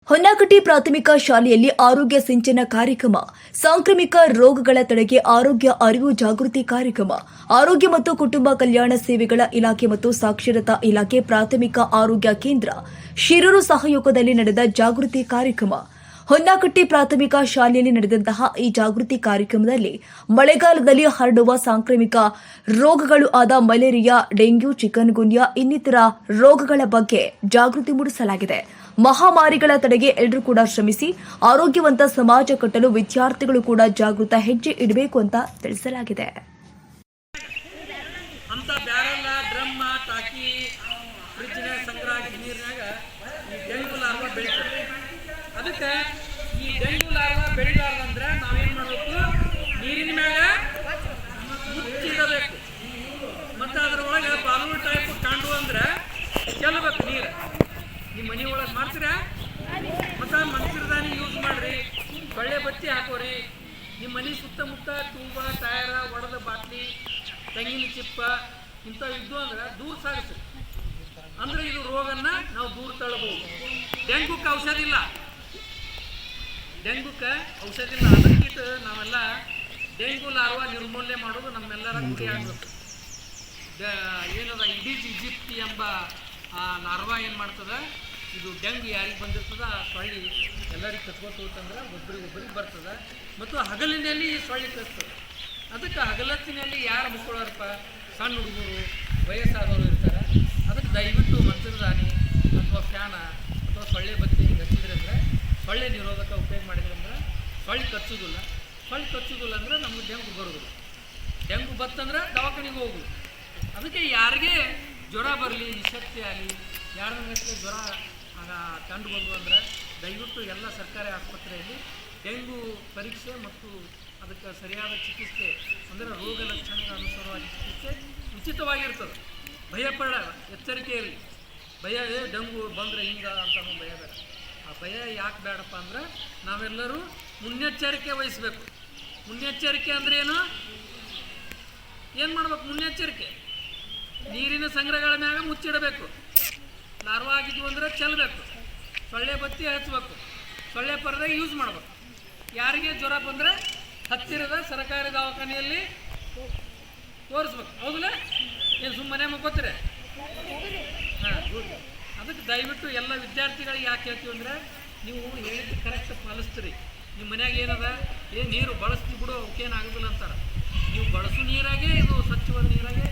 ಹೊನ್ನಾಕಟ್ಟಿ ಪ್ರಾಥಮಿಕ ಶಾಲೆಯಲ್ಲಿ ಆರೋಗ್ಯ ಸಿಂಚನ ಕಾರ್ಯಕ್ರಮ, ಸಾಂಕ್ರಾಮಿಕ ರೋಗಗಳ ತಡೆಗೆ ಆರೋಗ್ಯ ಅರಿವು ಜಾಗೃತಿ ಕಾರ್ಯಕ್ರಮ, ಆರೋಗ್ಯ ಮತ್ತು ಕುಟುಂಬ ಕಲ್ಯಾಣ ಸೇವೆಗಳ ಇಲಾಖೆ ಮತ್ತು ಸಾಕ್ಷರತಾ ಇಲಾಖೆ ಪ್ರಾಥಮಿಕ ಆರೋಗ್ಯ ಕೇಂದ್ರ ಶಿರೂರು ಸಹಯೋಗದಲ್ಲಿ ನಡೆದ ಜಾಗೃತಿ ಕಾರ್ಯಕ್ರಮ. ಹೊನ್ನಾಕಟ್ಟಿ ಪ್ರಾಥಮಿಕ ಶಾಲೆಯಲ್ಲಿ ನಡೆದಂತಹ ಈ ಜಾಗೃತಿ ಕಾರ್ಯಕ್ರಮದಲ್ಲಿ ಮಳೆಗಾಲದಲ್ಲಿ ಹರಡುವ ಸಾಂಕ್ರಾಮಿಕ ರೋಗಗಳು ಆದ ಮಲೇರಿಯಾ, ಡೆಂಗ್ಯೂ, ಚಿಕನ್ ಗುನ್ಯಾ ಇನ್ನಿತರ ರೋಗಗಳ ಬಗ್ಗೆ ಜಾಗೃತಿ ಮೂಡಿಸಲಾಗಿದೆ. ಮಹಾಮಾರಿಗಳ ತಡೆಗೆ ಎಲ್ಲರೂ ಕೂಡ ಶ್ರಮಿಸಿ ಆರೋಗ್ಯವಂತ ಸಮಾಜ ಕಟ್ಟಲು ವಿದ್ಯಾರ್ಥಿಗಳು ಕೂಡ ಜಾಗೃತ ಹೆಜ್ಜೆ ಇಡಬೇಕು ಅಂತ ತಿಳಿಸಲಾಗಿದೆ. ಅಂತ ಬ್ಯಾರಲ್ಲ, ಡ್ರಮ್, ಟಾಕಿ, ಫ್ರಿಜ್ನಾಗ ಸಂಗ್ರಹ ಆಗಿದ್ದ ನೀರಿನಾಗ ಈ ಡೆಂಗು ಲಾರ್ವಾ ಬೆಳೀತದೆ. ಅದಕ್ಕೆ ಈ ಡೆಂಗು ಲಾರ್ವಾ ಬೆಳಿಲಾರ್ದಂದ್ರೆ ನಾವೇನು ಮಾಡಬೇಕು, ನೀರಿನ ಮ್ಯಾಗ ಮುಚ್ಚಿಡಬೇಕು ಮತ್ತು ಅದರೊಳಗೆ ಬಾಲೂರು ಟೈಪ್ ಕಾಂಡು ಅಂದ್ರೆ ಚೆಲ್ಲಬೇಕು ನೀರು. ನಿಮ್ಮ ಮನೆ ಒಳಗೆ ಮಾಡ್ತೀರಾ? ಮತ್ತು ಮಂಚರದಾನಿ ಯೂಸ್ ಮಾಡಿರಿ, ಸೊಳ್ಳೆ ಬತ್ತಿ ಹಾಕೋರಿ. ನಿಮ್ಮ ಮನೆ ಸುತ್ತಮುತ್ತ ತೂಬ, ಟಯರ, ಒಡೆದ ಬಾಟ್ಲಿ, ತೆಂಗಿನ ಚಿಪ್ಪ ಇಂಥವು ಇದ್ದು ಅಂದ್ರೆ ದೂರ ಸಾಗಿಸ್ರಿ. ಅಂದರೆ ಇದು ರೋಗನ್ನ ನಾವು ದೂರ ತಳ್ಳಬಹುದು. ಡೆಂಗುಕ್ಕೆ ಔಷಧ ಇಲ್ಲ, ಡೆಂಗುಕ್ಕೆ ಔಷಧ ಇಲ್ಲ. ಅದಕ್ಕಿಟ್ಟು ನಾವೆಲ್ಲ ಡೆಂಗು ಲಾರ್ವಾ ನಿರ್ಮೂಲನೆ ಮಾಡೋದು ನಮ್ಮೆಲ್ಲರ ಗುರಿ ಆಗಬೇಕು. ಏನದ ಇಡೀಸ್ ಈಜಿಪ್ಟಿ ಎಂಬ ಲಾರ್ವಾ ಏನು ಮಾಡ್ತದೆ, ಇದು ಡೆಂಗು ಯಾರಿಗೆ ಬಂದಿರ್ತದೆ ಆ ಸೊಳ್ಳೆ ಎಲ್ಲರಿಗೆ ಕಚ್ಕೋತಂದ್ರೆ ಒಬ್ಬರಿಗೆ ಬರ್ತದೆ. ಮತ್ತು ಹಗಲಿನಲ್ಲಿ ಈ ಸೊಳ್ಳೆ ಕಚ್ತದೆ. ಅದಕ್ಕೆ ಹಗಲತ್ತಿನಲ್ಲಿ ಯಾರು ಮಕ್ಕಳವ್ರಪ್ಪ, ಸಣ್ಣ ಹುಡುಗರು, ವಯಸ್ಸಾದವರು ಇರ್ತಾರೆ. ಅದಕ್ಕೆ ದಯವಿಟ್ಟು ಮಂಚರದಾನಿ ಅಥವಾ ಫ್ಯಾನ ಅಥವಾ ಸೊಳ್ಳೆ ಬತ್ತಿ ಹಚ್ಚಿದ್ರೆ ಅಂದರೆ ಸೊಳ್ಳೆ ನಿರೋಧಕ ಉಪಯೋಗ ಮಾಡಿದ್ರೆ ಅಂದ್ರೆ ಸೊಳ್ಳೆ ಕಚ್ಚೋದಿಲ್ಲ. ಸೊಳ್ಳೆ ಕಚ್ಚೋದಿಲ್ಲ ಅಂದರೆ ನಮಗೆ ಡೆಂಗು ಬರೋದಿಲ್ಲ. ಡೆಂಗು ಬತ್ತಂದ್ರೆ ದವಾಖಾನೆಗೆ ಹೋಗುದು. ಅದಕ್ಕೆ ಯಾರಿಗೆ ಜ್ವರ ಬರಲಿ, ನಿಶಕ್ತಿ ಆಗಲಿ, ಯಾರನ್ನ ಜ್ವರ ಕಂಡು ಬಂದು ಅಂದರೆ ದಯವಿಟ್ಟು ಎಲ್ಲ ಸರ್ಕಾರಿ ಆಸ್ಪತ್ರೆಯಲ್ಲಿ ಡೆಂಗು ಪರೀಕ್ಷೆ ಮತ್ತು ಅದಕ್ಕೆ ಸರಿಯಾದ ಚಿಕಿತ್ಸೆ ಅಂದರೆ ರೋಗ ಲಕ್ಷಣಗಳ ಅನುಸಾರವಾಗಿ ಚಿಕಿತ್ಸೆ ಉಚಿತವಾಗಿರ್ತದೆ. ಭಯಪಡ, ಎಚ್ಚರಿಕೆ ಇರಲಿ. ಭಯ ಡೆಂಗು ಬಂದರೆ ಹಿಂಗ ಅಂತ ಭಯ ಬೇಡ. ಆ ಭಯ ಯಾಕೆ ಬೇಡಪ್ಪ ಅಂದ್ರೆ ನಾವೆಲ್ಲರೂ ಮುನ್ನೆಚ್ಚರಿಕೆ ವಹಿಸಬೇಕು. ಮುನ್ನೆಚ್ಚರಿಕೆ ಅಂದರೆ ಏನು ಮಾಡ್ಬೇಕು? ಮುನ್ನೆಚ್ಚರಿಕೆ ನೀರಿನ ಸಂಗ್ರಹಗಳ ಮ್ಯಾಗ ಮುಚ್ಚಿಡಬೇಕು. ಲಾರ್ವಾ ಆಗಿದ್ವು ಅಂದರೆ ಚೆಲ್ಲಬೇಕು. ಸೊಳ್ಳೆ ಬತ್ತಿ ಹಚ್ಚಬೇಕು. ಸೊಳ್ಳೆ ಪರದೆ ಯೂಸ್ ಮಾಡಬೇಕು. ಯಾರಿಗೆ ಜ್ವರ ಬಂದರೆ ಹತ್ತಿರದ ಸರ್ಕಾರಿ ದವಾಖಾನೆಯಲ್ಲಿ ತೋರಿಸ್ಬೇಕು. ಹೌದಲ್ಲ? ಏನು ಸುಮ್ಮನೆ ಮಕ್ಕೋತೀರಿ? ಹಾಂ, ಗುಡ್. ಅದಕ್ಕೆ ದಯವಿಟ್ಟು ಎಲ್ಲ ವಿದ್ಯಾರ್ಥಿಗಳಿಗೆ ಯಾಕೆ ಹೇಳ್ತೀವಿ ಅಂದರೆ ನೀವು ಹೇಳಿದ್ದು ಕರೆಕ್ಟ್ ಪಾಲಿಸ್ತೀರಿ. ನಿಮ್ಮ ಮನ್ಯಾಗ ಏನದ, ನೀರು ಬಳಸ್ತಿ ಬಿಡು ಅವಕ್ಕೇನಾಗೋದಿಲ್ಲ ಅಂತಾರೆ. ನೀವು ಬಳಸೋ ನೀರಾಗೆ ಇದು ಸ್ವಚ್ಛವಾದ ನೀರಾಗೆ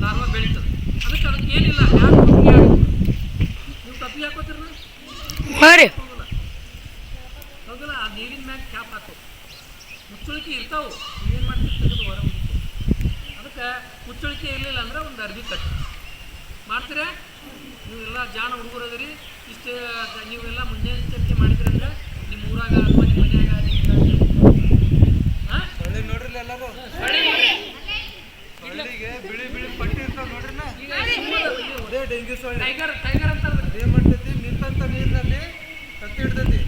ಲಾರ್ವಾ ಬೆಳೀತದೆ. ಅದಕ್ಕೆ ಏನಿಲ್ಲ, ಯಾರು ನೀವು ಕಪ್ಪಿ ಹಾಕೋತೀರ ಹೌದಲ್ಲ? ಆ ನೀರಿನ ಮ್ಯಾಗ ಕ್ಯಾಪ್ ಹಾಕೋ, ಮುಚ್ಚಳಿಕೆ ಇರ್ತಾವೆ. ಏನು ಮಾಡ್ತೀವಿ, ತೆಗೆದು ಹೊರ ಮುಗಿತು. ಅದಕ್ಕೆ ಮುಚ್ಚಳಿಕೆ ಇರಲಿಲ್ಲ ಅಂದ್ರೆ ಒಂದು ಅರ್ಬಿ ಕಟ್ಟಿ ಮಾಡ್ತೀರಾ? ನೀವೆಲ್ಲ ಜಾಣ ಹುಡುಗರದಿರಿ. ಇಷ್ಟು ನೀವೆಲ್ಲ ಮುನ್ನೆಚ್ಚರಿಕೆ ಮಾಡಿದ್ರಿ ಅಂದ್ರೆ ನಿಮ್ಮ ಊರಾಗ ಅಥವಾ ನಿಮ್ಮ ಮನ್ಯಾಗ ಸೊಳ್ಳೆ ನೋಡ್ರಿ ಎಲ್ಲರೂ. ಸೊಳ್ಳಿಗೆ ಬಿಳಿ ಬಿಳಿ ಪಟ್ಟಿ ಇರ್ತಾವ ನೋಡ್ರಿ. ಈಗ ಡೆಂಗ್ಯೂ ಸೊಳ್ಳೆ ಟೈಗರ್ ಅಂತ ಏನ್ ಮಾಡ್ತೈತಿ, ನಿಂತಂತ ನೀರಿನಲ್ಲಿ ಕತ್ತಿ ಹಿಡ್ತೈತಿ.